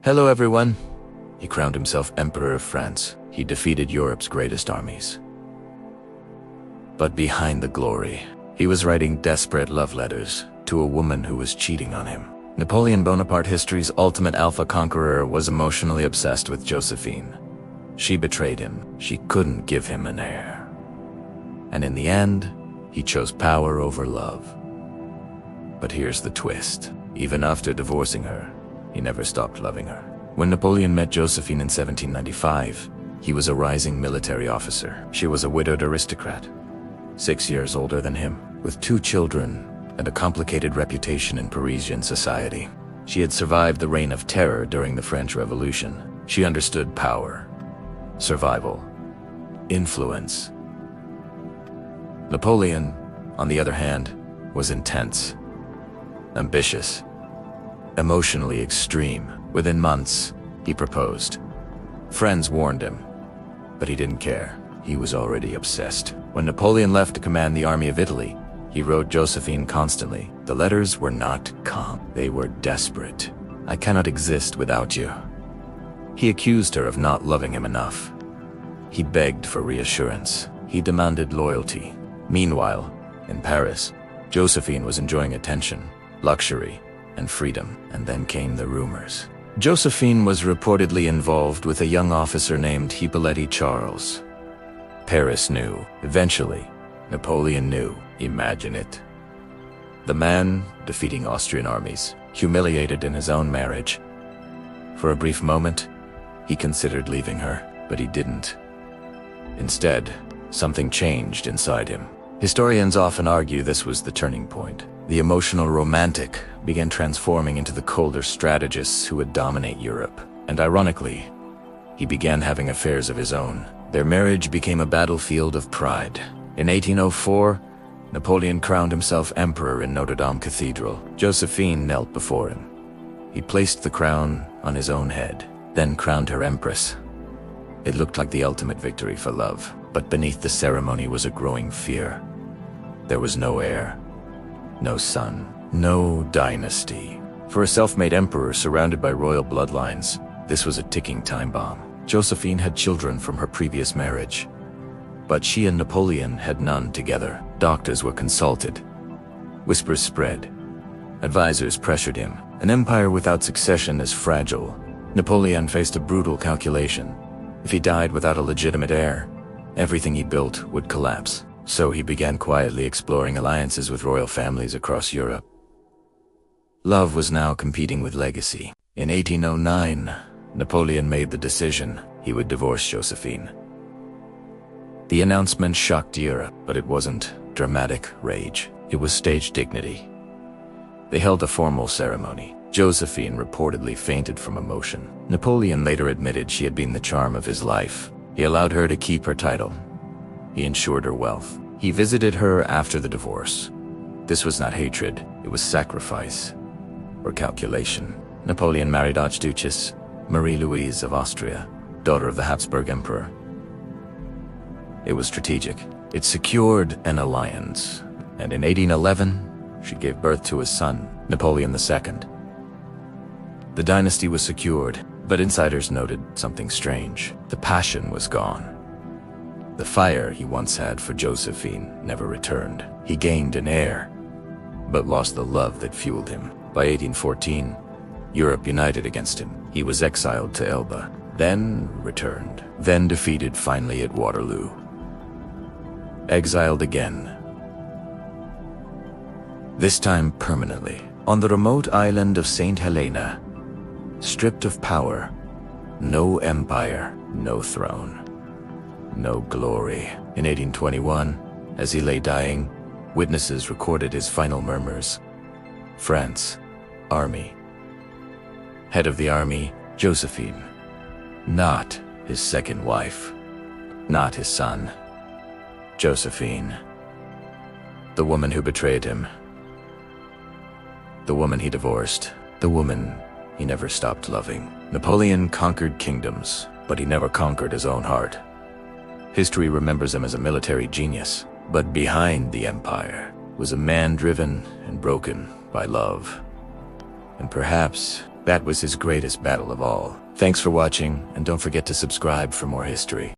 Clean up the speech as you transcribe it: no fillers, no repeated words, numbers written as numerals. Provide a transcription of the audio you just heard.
Hello everyone. He crowned himself Emperor of France. He defeated Europe's greatest armies. But behind the glory, he was writing desperate love letters to a woman who was cheating on him. Napoleon Bonaparte, history's ultimate alpha conqueror, was emotionally obsessed with Josephine. She betrayed him. She couldn't give him an heir. And in the end, he chose power over love. But here's the twist. Even after divorcing her, he never stopped loving her. When Napoleon met Josephine in 1795, he was a rising military officer. She was a widowed aristocrat, 6 years older than him, with 2 children and a complicated reputation in Parisian society. She had survived the reign of terror during the French Revolution. She understood power, survival, influence. Napoleon, on the other hand, was intense, ambitious, emotionally extreme. Within months, he proposed. Friends warned him, but he didn't care. He was already obsessed. When Napoleon left to command the army of Italy, he wrote Josephine constantly. The letters were not calm. They were desperate. "I cannot exist without you." He accused her of not loving him enough. He begged for reassurance. He demanded loyalty. Meanwhile, in Paris, Josephine was enjoying attention, luxury, and freedom. And then came the rumors. Josephine was reportedly involved with a young officer named Hippolyte Charles. Paris knew. Eventually, Napoleon knew. Imagine it. The man defeating Austrian armies, humiliated in his own marriage. For a brief moment, he considered leaving her, but he didn't. Instead, something changed inside him. Historians often argue this was the turning point. The emotional romantic began transforming into the colder strategist who would dominate Europe. And ironically, he began having affairs of his own. Their marriage became a battlefield of pride. In 1804, Napoleon crowned himself emperor in Notre Dame Cathedral. Josephine knelt before him. He placed the crown on his own head, then crowned her empress. It looked like the ultimate victory for love, but beneath the ceremony was a growing fear. There was no heir, no son, no dynasty. For a self-made emperor surrounded by royal bloodlines, this was a ticking time bomb. Josephine had children from her previous marriage, but she and Napoleon had none together. Doctors were consulted. Whispers spread. Advisors pressured him. An empire without succession is fragile. Napoleon faced a brutal calculation. If he died without a legitimate heir, everything he built would collapse. So he began quietly exploring alliances with royal families across Europe. Love was now competing with legacy. In 1809, Napoleon made the decision he would divorce Josephine. The announcement shocked Europe, but it wasn't dramatic rage. It was staged dignity. They held a formal ceremony. Josephine reportedly fainted from emotion. Napoleon later admitted she had been the charm of his life. He allowed her to keep her title. He ensured her wealth. He visited her after the divorce. This was not hatred, it was sacrifice or calculation. Napoleon married Archduchess Marie-Louise of Austria, daughter of the Habsburg Emperor. It was strategic. It secured an alliance. And in 1811, she gave birth to his son, Napoleon II. The dynasty was secured, but insiders noted something strange. The passion was gone. The fire he once had for Josephine never returned. He gained an heir, but lost the love that fueled him. By 1814, Europe united against him. He was exiled to Elba, then returned, then defeated finally at Waterloo. Exiled again. This time permanently, on the remote island of St. Helena. Stripped of power, no empire, no throne, no glory. In 1821, as he lay dying, witnesses recorded his final murmurs. France, army. Head of the army, Josephine. Not his second wife. Not his son. Josephine. The woman who betrayed him. The woman he divorced. The woman he never stopped loving. Napoleon conquered kingdoms, but he never conquered his own heart. History remembers him as a military genius, but behind the empire was a man driven and broken by love. And perhaps That was his greatest battle of all. Thanks for watching, and don't forget to subscribe for more history.